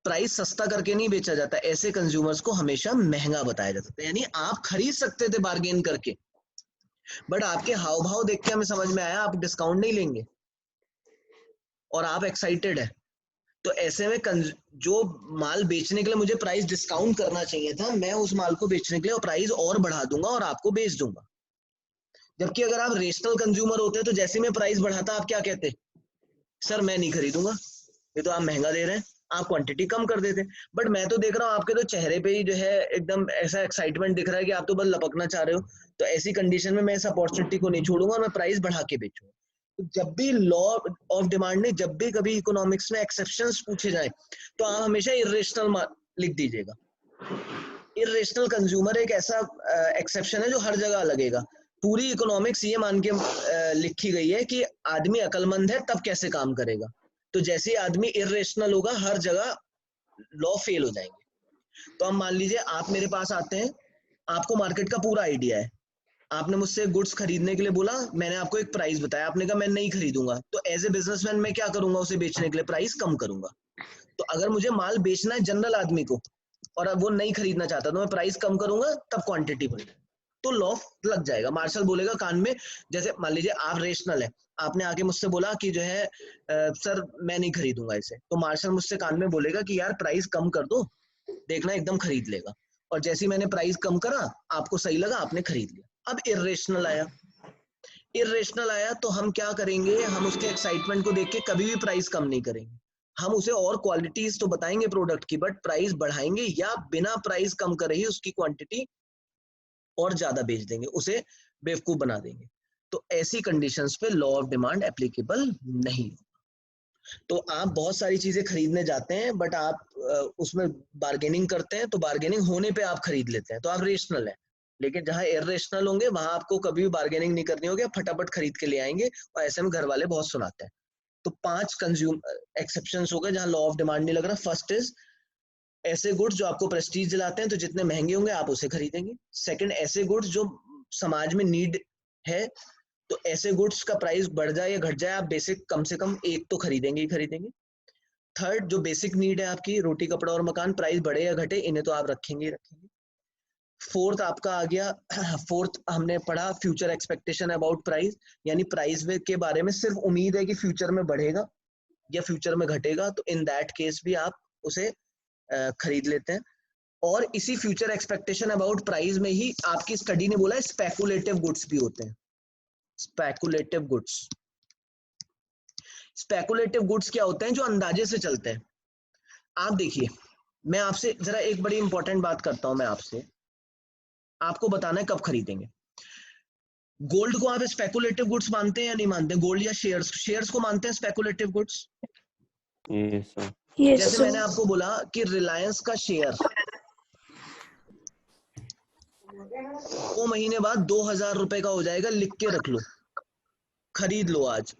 प्राइस सस्ता करके नहीं बेचा जाता, ऐसे कंज्यूमर्स को हमेशा महंगा बताया जाता है। यानी आप खरीद सकते थे बार्गेन करके, बट आपके हाव भाव देख के हमें समझ में आया आप डिस्काउंट नहीं लेंगे और आप एक्साइटेड है। तो ऐसे में जो माल बेचने के लिए मुझे प्राइस डिस्काउंट करना चाहिए था, मैं उस माल को बेचने के लिए प्राइस और बढ़ा दूंगा और आपको बेच दूंगा। जबकि अगर आप रेशनल कंज्यूमर होते तो जैसे मैं प्राइस बढ़ाता आप क्या कहते, सर मैं नहीं खरीदूंगा, ये तो आप महंगा दे रहे हैं, आप क्वांटिटी कम कर देते। बट मैं तो देख रहा हूँ आपके तो चेहरे पे ही जो है एकदम ऐसा एक्साइटमेंट दिख रहा है कि आप तो बस लपकना चाह रहे हो। तो ऐसी कंडीशन में मैं इस अपॉर्चुनिटी को नहीं छोड़ूंगा और मैं प्राइस बढ़ा के बेचूंगा। तो जब भी लॉ ऑफ डिमांड ने जब भी कभी इकोनॉमिक्स में एक्सेप्शंस पूछे जाए तो आप हमेशा इर्रेशनल लिख दीजिएगा। इर्रेशनल कंज्यूमर एक ऐसा एक्सेप्शन है जो हर जगह लगेगा। पूरी इकोनॉमिक्स ये मान के लिखी गई है कि आदमी अकलमंद है तब कैसे काम करेगा, तो जैसे ही आदमी इर्रेशनल होगा हर जगह लॉ फेल हो जाएंगे। तो हम मान लीजिए आप मेरे पास आते हैं, आपको मार्केट का पूरा आइडिया है, आपने मुझसे गुड्स खरीदने के लिए बोला, मैंने आपको एक प्राइस बताया, आपने कहा मैं नहीं खरीदूंगा। तो एज ए बिजनेसमैन मैं क्या करूंगा, उसे बेचने के लिए प्राइस कम करूंगा। तो अगर मुझे माल बेचना है जनरल आदमी को और अब वो नहीं खरीदना चाहता तो मैं प्राइस कम करूंगा, तब क्वांटिटी बढ़ेगी, तो लॉ लग जाएगा। मार्शल बोलेगा कान में, जैसे मान लीजिए आप रेशनल है, आपने आके मुझसे बोला कि जो है सर मैं नहीं खरीदूंगा इसे, तो मार्शल मुझसे कान में बोलेगा कि यार प्राइस कम कर दो, देखना एकदम खरीद लेगा। और जैसे ही मैंने प्राइस कम करा, आपको सही लगा, आपने खरीद लिया। अब इर्रेशनल आया, इर्रेशनल आया तो हम क्या करेंगे, हम उसके एक्साइटमेंट को देख के कभी भी प्राइस कम नहीं करेंगे, हम उसे और क्वालिटीज तो बताएंगे प्रोडक्ट की, बट प्राइस बढ़ाएंगे या बिना प्राइस कम करे ही उसकी क्वांटिटी और ज्यादा बेच देंगे, उसे बेवकूफ बना देंगे। तो ऐसी कंडीशंस पे लॉ ऑफ डिमांड एप्लीकेबल नहीं। तो आप बहुत सारी चीजें खरीदने जाते हैं बट आप उसमें बार्गेनिंग करते हैं, तो बार्गेनिंग होने पे आप खरीद लेते हैं, तो आप रेशनल है। लेकिन जहां इर्रेशनल होंगे वहां आपको कभी भी बार्गेनिंग नहीं करनी होगी, फटाफट खरीद के ले आएंगे, और ऐसे में घर वाले बहुत सुनाते हैं। तो 5 एक्सेप्शंस हो गए जहां लॉ ऑफ डिमांड नहीं लग रहा। फर्स्ट इज ऐसे गुड्स जो आपको प्रेस्टीज दिलाते हैं, तो जितने महंगे होंगे आप उसे खरीदेंगे। सेकंड, ऐसे गुड्स जो समाज में नीड है, तो ऐसे गुड्स का प्राइस बढ़ जाए या घट जाए, आप बेसिक कम से कम एक तो खरीदेंगे ही खरीदेंगे। थर्ड, जो बेसिक नीड है आपकी, रोटी कपड़ा और मकान, प्राइस बढ़े या घटे इन्हें तो आप रखेंगे ही रखेंगे। फोर्थ आपका आ गया, फोर्थ हमने पढ़ा फ्यूचर एक्सपेक्टेशन अबाउट प्राइस, यानी प्राइस के बारे में सिर्फ उम्मीद है कि फ्यूचर में बढ़ेगा या फ्यूचर में घटेगा, तो इन दैट केस भी आप उसे खरीद लेते हैं। और इसी फ्यूचर एक्सपेक्टेशन अबाउट प्राइस में ही आपकी स्टडी ने बोला है स्पेकुलेटिव गुड्स भी होते हैं। स्पेकुलेटिव गुड्स, स्पेकुलेटिव गुड्स क्या होते हैं? जो अंदाजे से चलते हैं। आप देखिए, मैं आपसे जरा एक बड़ी इंपॉर्टेंट बात करता हूं, मैं आपसे, आपको बताना है कब खरीदेंगे। गोल्ड को आप स्पेकुलेटिव गुड्स मानते हैं या नहीं मानते? गोल्ड या शेयर्स? शेयर्स को मानते हैं स्पेकुलेटिव गुड्स? Yes sir. जैसे मैंने आपको बोला कि रिलायंस का शेयर 2 महीने बाद 2000 रुपए का हो जाएगा, लिख के रख लो, खरीद लो आज।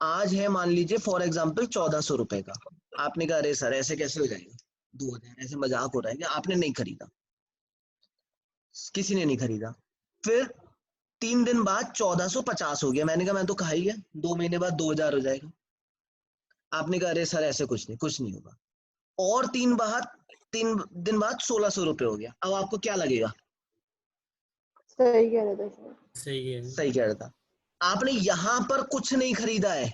आज है मान लीजिए फॉर एग्जांपल 1400 रुपए का। आपने कहा अरे सर ऐसे कैसे हो जाएगा 2000, ऐसे मजाक हो रहा है क्या? आपने नहीं खरीदा, किसी ने नहीं खरीदा। फिर 3 दिन बाद 1450 हो गया। मैंने कहा मैं तो खा ही गया, 2 महीने बाद 2000 हो जाएगा। आपने कहा अरे सर ऐसे कुछ नहीं होगा। और 3 दिन बाद 1600 रुपए हो गया। अब आपको क्या लगेगा? सही कह रहे थे सर। सही कह रहा था। आपने यहां पर कुछ नहीं खरीदा है,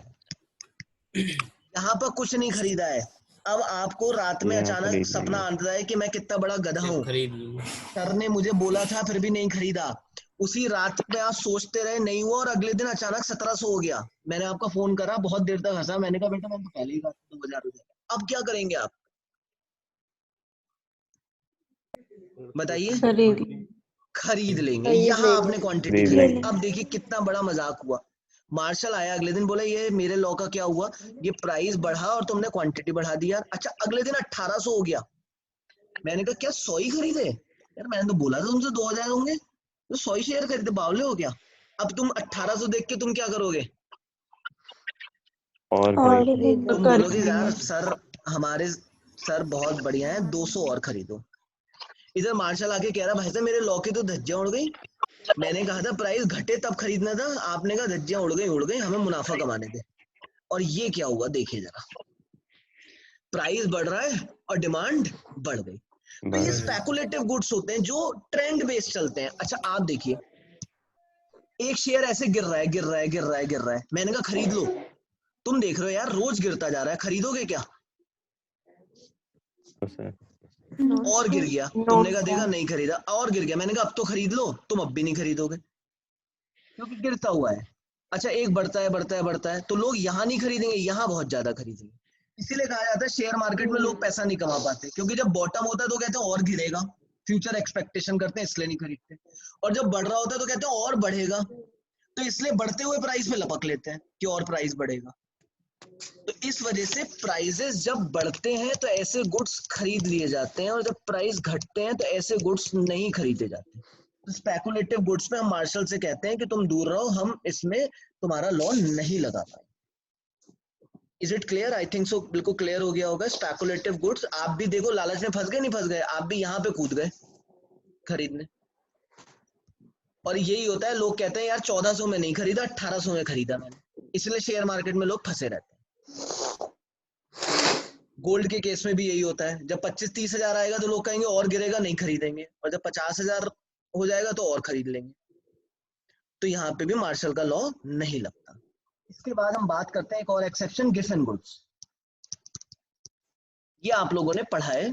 यहां पर कुछ नहीं खरीदा है। अब आपको रात में यहाँ अचानक खरीद सपना लेंगे। आता है कि मैं कितना बड़ा गधा हूं, सर ने मुझे बोला था फिर भी नहीं खरीदा। उसी रात पे आप सोचते रहे, नहीं हुआ, और अगले दिन अचानक 1700 हो गया। मैंने आपका फोन करा, बहुत देर तक हंसा, मैंने कहा बेटा मैंने तो पहले ही कहा 2000 हो जाएगा। अब क्या करेंगे आप बताइए? खरीद लेंगे। खरीद यहाँ लेंगे। आपने क्वांटिटी खरीद खरीदी। लेंगे। अब देखिए कितना बड़ा मजाक हुआ। मार्शल आया अगले दिन, बोला ये मेरे लॉ का क्या हुआ, ये प्राइस बढ़ा और तुमने क्वांटिटी बढ़ा दिया। अच्छा, अगले दिन 1800 हो गया। मैंने कहा क्या 100 ही खरीदे? यार मैंने तो बोला था तुमसे 2000 होंगे, तो 100 ही शेयर खरीदे, बावले हो गया। अब तुम 1800 देख के तुम क्या करोगे? और और खरीद लेंगे। तुम बोलोगे यार सर हमारे सर बहुत बढ़िया है, 200 और खरीदो। इधर मार्शल आके कह रहा भाई साहब मेरे लॉ की तो धज्जियां उड़ गई, मैंने कहा था प्राइस घटे तब खरीदना था, आपने कहा धज्जियां उड़ गई, हमें मुनाफा कमाने दे। और ये क्या हुआ देखिए जरा, प्राइस बढ़ रहा है और डिमांड बढ़ गई। तो ये स्पेकुलेटिव गुड्स होते हैं जो ट्रेंड बेस्ड चलते हैं। अच्छा आप देखिए, एक शेयर ऐसे गिर रहा है, मैंने कहा खरीद लो। तुम देख रहे हो यार रोज गिरता जा रहा है, खरीदोगे क्या? सर। और गिर गया, तुमने कहा देखा नहीं खरीदा, और गिर गया, मैंने कहा अब तो खरीद लो। तुम अब भी नहीं खरीदोगे क्योंकि गिरता हुआ है। अच्छा एक बढ़ता है तो लोग यहाँ नहीं खरीदेंगे, यहाँ बहुत ज्यादा खरीदेंगे। इसीलिए कहा जाता है शेयर मार्केट में लोग पैसा नहीं कमा पाते, क्योंकि जब बॉटम होता है तो कहते हैं और गिरेगा, फ्यूचर एक्सपेक्टेशन करते हैं इसलिए नहीं खरीदते। और जब बढ़ रहा होता है तो कहते हैं और बढ़ेगा, तो इसलिए बढ़ते हुए प्राइस पे लपक लेते हैं कि और प्राइस बढ़ेगा। तो इस वजह से प्राइसेस जब बढ़ते हैं तो ऐसे गुड्स खरीद लिए जाते हैं, और जब प्राइस घटते हैं तो ऐसे गुड्स नहीं खरीदे जाते। तो स्पेकुलेटिव गुड्स में हम मार्शल से कहते हैं कि तुम दूर रहो, हम इसमें तुम्हारा लॉ नहीं लगा पाए। Is it clear? I think so, बिल्कुल क्लियर हो गया होगा। स्पेकुलेटिव गुड्स, आप भी देखो लालच में फंस गए, नहीं फंस गए? आप भी यहाँ पे कूद गए खरीदने। और यही होता है, लोग कहते हैं यार 1400 में नहीं खरीदा, 1800 में खरीदा मैंने। इसलिए शेयर मार्केट में लोग फंसे रहते हैं। गोल्ड के केस में भी यही होता है, जब 25-30 हजार आएगा तो लोग कहेंगे और गिरेगा, नहीं खरीदेंगे, और जब 50,000 हो जाएगा तो और खरीद लेंगे। तो यहाँ पे भी मार्शल का लॉ नहीं लगता। इसके बाद हम बात करते हैं एक और एक्सेप्शन, गिवन गुड्स। ये आप लोगों ने पढ़ा है,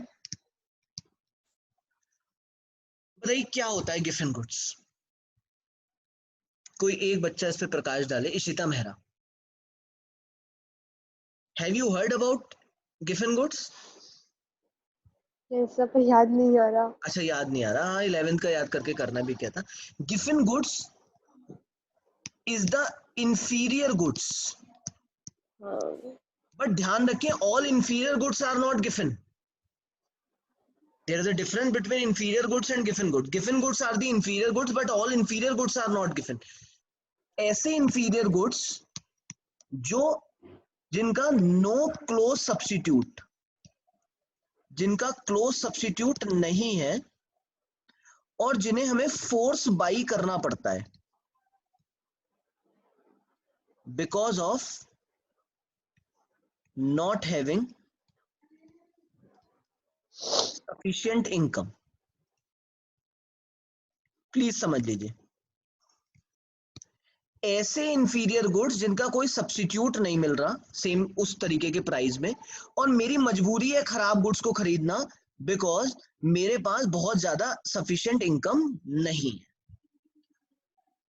बताइए क्या होता है गिवन गुड्स? कोई एक बच्चा इस पे प्रकाश डाले। Ishita Mehra, have you heard about given goods? ऐसा पर याद नहीं आ रहा। अच्छा याद नहीं आ रहा, हाँ 11th का याद करके करना भी क्या था। गिवन goods is the inferior goods. हाँ, बट ध्यान रखें, all inferior goods are not गिवन. There is a difference between inferior goods and given goods. Given goods are the inferior goods, but all inferior goods are not given. ऐसे inferior goods जो जिनका no close substitute, जिनका close substitute नहीं है और जिन्हें हमें force buy करना पड़ता है because of not having sufficient income. Please समझ लीजिए, ऐसे इंफीरियर गुड्स जिनका कोई सब्स्टिट्यूट नहीं मिल रहा सेम उस तरीके के प्राइस में, और मेरी मजबूरी है खराब गुड्स को खरीदना बिकॉज मेरे पास बहुत ज्यादा सफिशिएंट इनकम नहीं है.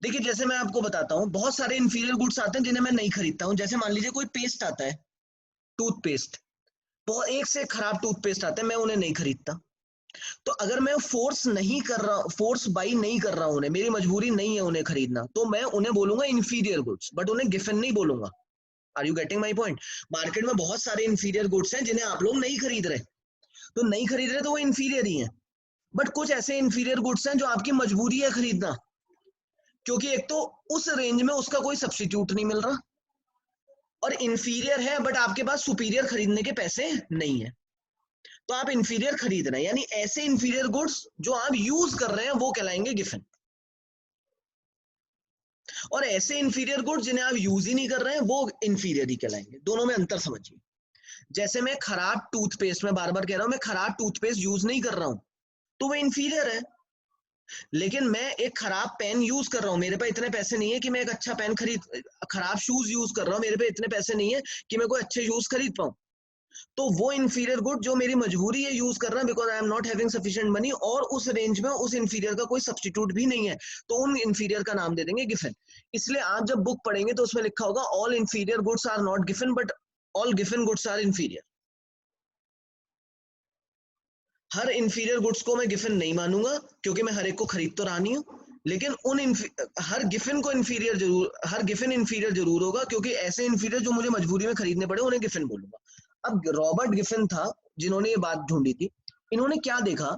देखिए जैसे मैं आपको बताता हूं, बहुत सारे इंफीरियर गुड्स आते हैं जिन्हें मैं नहीं खरीदता हूं. जैसे मान लीजिए कोई पेस्ट आता है, टूथपेस्ट, बहुत एक से खराब टूथपेस्ट आते हैं, मैं उन्हें नहीं खरीदता. तो अगर मैं फोर्स नहीं कर रहा, फोर्स बाई नहीं कर रहा हूं उन्हें, मेरी मजबूरी नहीं है उन्हें खरीदना, तो मैं उन्हें बोलूंगा इंफीरियर गुड्स, बट उन्हें गिवन नहीं बोलूंगा. Are you getting my point? Market में बहुत सारे इंफीरियर गुड्स हैं जिन्हें आप लोग नहीं खरीद रहे, तो नहीं खरीद रहे तो वो इंफीरियर ही है. बट कुछ ऐसे इंफीरियर गुड्स हैं जो आपकी मजबूरी है खरीदना, क्योंकि एक तो उस रेंज में उसका कोई सब्स्टिट्यूट नहीं मिल रहा, और इंफीरियर है बट आपके पास सुपीरियर खरीदने के पैसे नहीं है, तो आप इंफीरियर खरीद रहे हैं. यानी ऐसे इंफीरियर गुड्स जो आप यूज कर रहे हैं वो कहलाएंगे गिवन, और ऐसे इंफीरियर गुड्स जिन्हें आप यूज ही नहीं कर रहे हैं वो इंफीरियर ही कहलाएंगे. दोनों में अंतर समझिए. जैसे मैं खराब टूथपेस्ट, मैं बार बार कह रहा हूं, मैं खराब टूथपेस्ट यूज नहीं कर रहा हूं तो वो इंफीरियर है. लेकिन मैं एक खराब पेन यूज कर रहा हूं, मेरे पे इतने पैसे नहीं है कि मैं एक अच्छा पेन खरीद, खराब शूज यूज कर रहा हूं, मेरे पे इतने पैसे नहीं है कि मैं कोई अच्छे शूज खरीद पाऊं, तो वो इंफीरियर गुड जो मेरी मजबूरी है यूज करना because I am not having sufficient money, और उस रेंज में उस इंफीरियर का कोई सब्स्टिट्यूट भी नहीं है, तो उन इंफीरियर का नाम दे देंगे गिवन. इसलिए आप जब बुक पढ़ेंगे तो उसमें लिखा होगा all inferior goods are not given but all given goods are inferior. Her inferior goods को मैं गिवन नहीं मानूंगा क्योंकि मैं हर एक को खरीद तो रहा नहीं हूं, लेकिन उन हर गिवन को इंफीरियर जरूर, हर गिवन इंफीरियर जरूर होगा, क्योंकि ऐसे इंफीरियर जो मुझे मजबूरी में खरीदने पड़े उन्हें गिवन बोलूंगा. अब रॉबर्ट गिफिन था जिन्होंने ये बात ढूंढी थी. इन्होंने क्या देखा,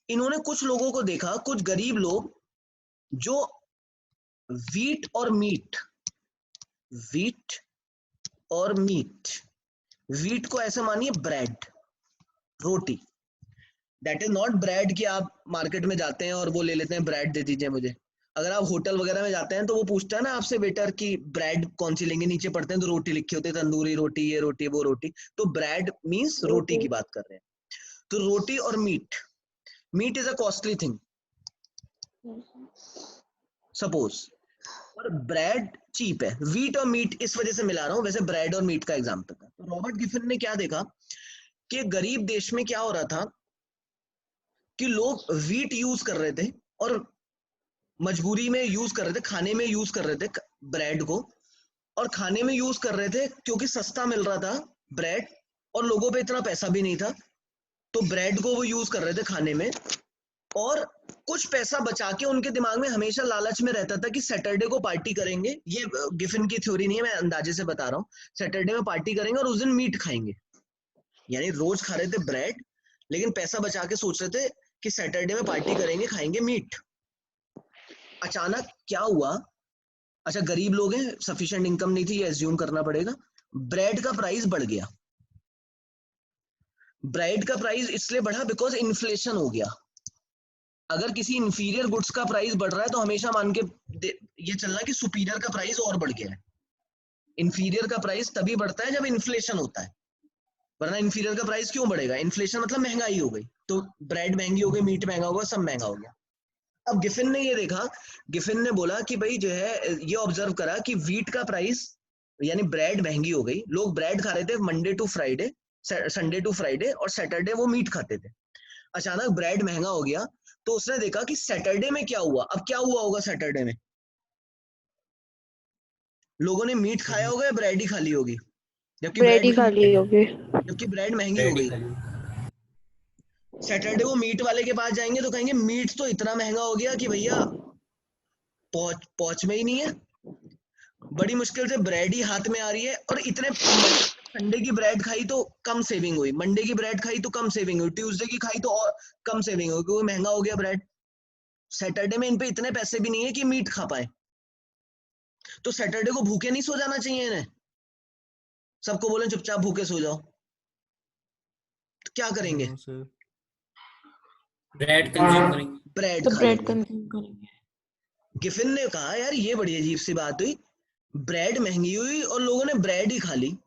इन्होंने कुछ लोगों को देखा, कुछ गरीब लोग जो वीट और मीट, वीट और मीट, वीट को ऐसे मानिए bread, roti. That is not bread कि आप मार्केट में जाते हैं और वो ले लेते हैं ब्रेड दे दीजिए मुझे. अगर आप होटल वगैरह में जाते हैं तो वो पूछता है ना आपसे वेटर की ब्रेड कौन सी लेंगे, नीचे पढ़ते हैं तो रोटी लिखी होती है, तंदूरी रोटी, ये रोटी वो रोटी, तो ब्रेड मींस रोटी की बात कर रहे हैं. तो रोटी और meat, meat is a costly thing suppose, और ब्रेड चीप है. वीट और मीट इस वजह से मिला रहा हूं, वैसे ब्रेड और मीट का एग्जाम्पल था. तो रॉबर्ट गिफिन ने क्या देखा कि गरीब देश में क्या हो रहा था कि लोग वीट यूज कर रहे थे और मजबूरी में यूज कर रहे थे, खाने में यूज कर रहे थे ब्रेड को, और खाने में यूज कर रहे थे क्योंकि सस्ता मिल रहा था ब्रेड और लोगों पे इतना पैसा भी नहीं था, तो ब्रेड को वो यूज कर रहे थे खाने में, और कुछ पैसा बचा के उनके दिमाग में हमेशा लालच में रहता था कि सैटरडे को पार्टी करेंगे. ये गिफिन की थ्योरी नहीं है, मैं अंदाजे से बता रहा हूँ. सैटरडे में पार्टी करेंगे और उस दिन मीट खाएंगे, यानी रोज खा रहे थे ब्रेड लेकिन पैसा बचा के सोच रहे थे कि सैटरडे में पार्टी करेंगे, खाएंगे मीट. अचानक क्या हुआ, अच्छा गरीब लोग हैं, सफिशिएंट इनकम नहीं थी, ये एज्यूम करना पड़ेगा, ब्रेड का प्राइस बढ़ गया. ब्रेड का प्राइस इसलिए बढ़ा बिकॉज इन्फ्लेशन हो गया. अगर किसी इंफीरियर गुड्स का प्राइस बढ़ रहा है तो हमेशा मान के ये चलना कि सुपीरियर का प्राइस और बढ़ गया है. इंफीरियर का प्राइस तभी बढ़ता है जब इन्फ्लेशन होता है, वरना इंफीरियर का प्राइस क्यों बढ़ेगा? इन्फ्लेशन मतलब महंगाई हो गई, तो ब्रेड महंगी हो गई, मीट महंगा होगा, सब महंगा हो गया. अब गिफिन ने ये देखा, गिफिन ने बोला कि भाई जो है ये ऑब्जर्व करा कि वीट का प्राइस यानी ब्रेड महंगी हो गई, लोग ब्रेड खा रहे थे Monday to Friday, Sunday to Friday, और सैटरडे वो मीट खाते थे. अचानक ब्रेड महंगा हो गया तो उसने देखा कि सैटरडे में क्या हुआ. अब क्या हुआ होगा सैटरडे में? लोगों ने मीट खाया होगा या ब्रेड ही खा ली होगी? जबकि ब्रेड ही खा ली होगी. जबकि ब्रेड महंगी हो गई. सैटरडे वो मीट वाले के पास जाएंगे तो कहेंगे मीट तो इतना महंगा हो गया कि भैया पहुंच में ही नहीं है। बड़ी मुश्किल से ब्रेड ही हाथ में आ रही है, और इतने संडे की ब्रेड खाई तो कम सेविंग हुई, मंडे की ब्रेड खाई तो कम सेविंग हुई, ट्यूसडे की खाई तो और कम सेविंग हुई क्योंकि महंगा हो गया ब्रेड। सैटरडे में इन पे इतने पैसे भी नहीं है कि मीट खा पाए, तो सैटरडे को भूखे नहीं सो जाना चाहिए इन्हें। सबको बोले चुपचाप भूखे सो जाओ, तो क्या करेंगे? ब्रेड कंज्यूम करेंगे। ब्रेड तो खा ब्रेड लेंगे। कंज्यूम करेंगे। गिफिन ने कहा यार ये बड़ी अजीब सी बात हुई, ब्रेड महंगी हुई और लोगों ने ब्रेड ही खा ली।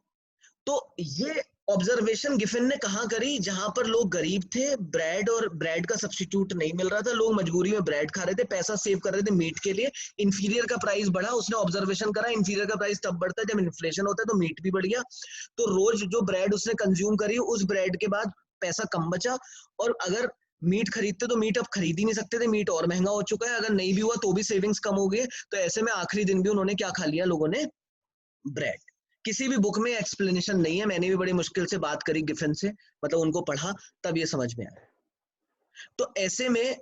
तो ये ऑब्जर्वेशन गिफिन ने कहाँ करी? जहां पर लोग गरीब थे, ब्रेड और ब्रेड का सब्स्टिट्यूट नहीं मिल रहा था, लोग मजबूरी में ब्रेड खा रहे थे, पैसा सेव कर रहे थे मीट के लिए, इंफीरियर का प्राइस बढ़ा। उसने ऑब्जर्वेशन करा इंफीरियर का प्राइस तब बढ़ता है जब इन्फ्लेशन होता है, तो मीट भी बढ़ गया। तो रोज जो ब्रेड उसने कंज्यूम करी, उस ब्रेड के बाद पैसा कम बचा, और अगर मीट खरीदते तो मीट अब खरीद ही नहीं सकते थे, मीट और महंगा हो चुका है, अगर नहीं भी हुआ तो भी सेविंग्स कम हो गई। तो ऐसे में आखिरी दिन भी उन्होंने क्या खा लिया लोगों ने? ब्रेड। किसी भी बुक में एक्सप्लेनेशन नहीं है, मैंने भी बड़ी मुश्किल से बात करी गिफिन से, मतलब उनको पढ़ा तब ये समझ में आया। तो ऐसे में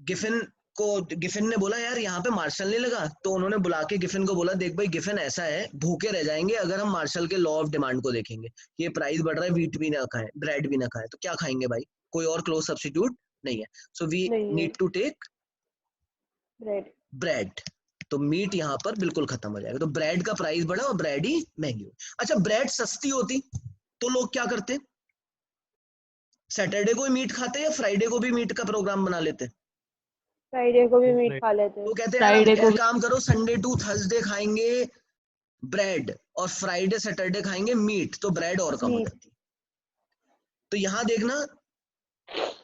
गिफिन ने बोला यार यहाँ पे मार्शल नहीं लगा, तो उन्होंने बुला के गिफिन को बोला देख भाई गिफिन ऐसा है, भूखे रह जाएंगे अगर हम मार्शल के लॉ ऑफ डिमांड को देखेंगे। ये प्राइस बढ़ रहा है, वीट भी ना खाएं, ब्रेड भी ना खाएं, तो क्या खाएंगे भाई? कोई और क्लोज सब्स्टिट्यूट नहीं है, so we need to take bread. तो मीट यहाँ पर बिल्कुल खत्म हो जाएगा, तो ब्रेड का प्राइस बढ़ा और ब्रेड ही महंगी हुई। अच्छा, ब्रेड सस्ती होती तो लोग क्या करते? सैटरडे को भी मीट खाते या फ्राइडे को भी मीट का प्रोग्राम बना लेते? फ्राइडे को भी मीट खा लेते तो हैं। कहते हैं यार एक काम करो, संडे टू थर्सडे खाएंगे ब्रेड और फ्राइडे सैटरडे खाएंगे मीट, तो ब्रेड और कम हो जाती। तो यहाँ देखना,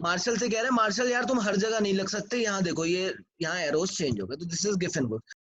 मार्शल से कह रहे हैं मार्शल यार तुम हर जगह नहीं लग सकते, यहाँ देखो ये यहाँ एरोस चेंज हो गए। तो दिस इज गिफिन बुक।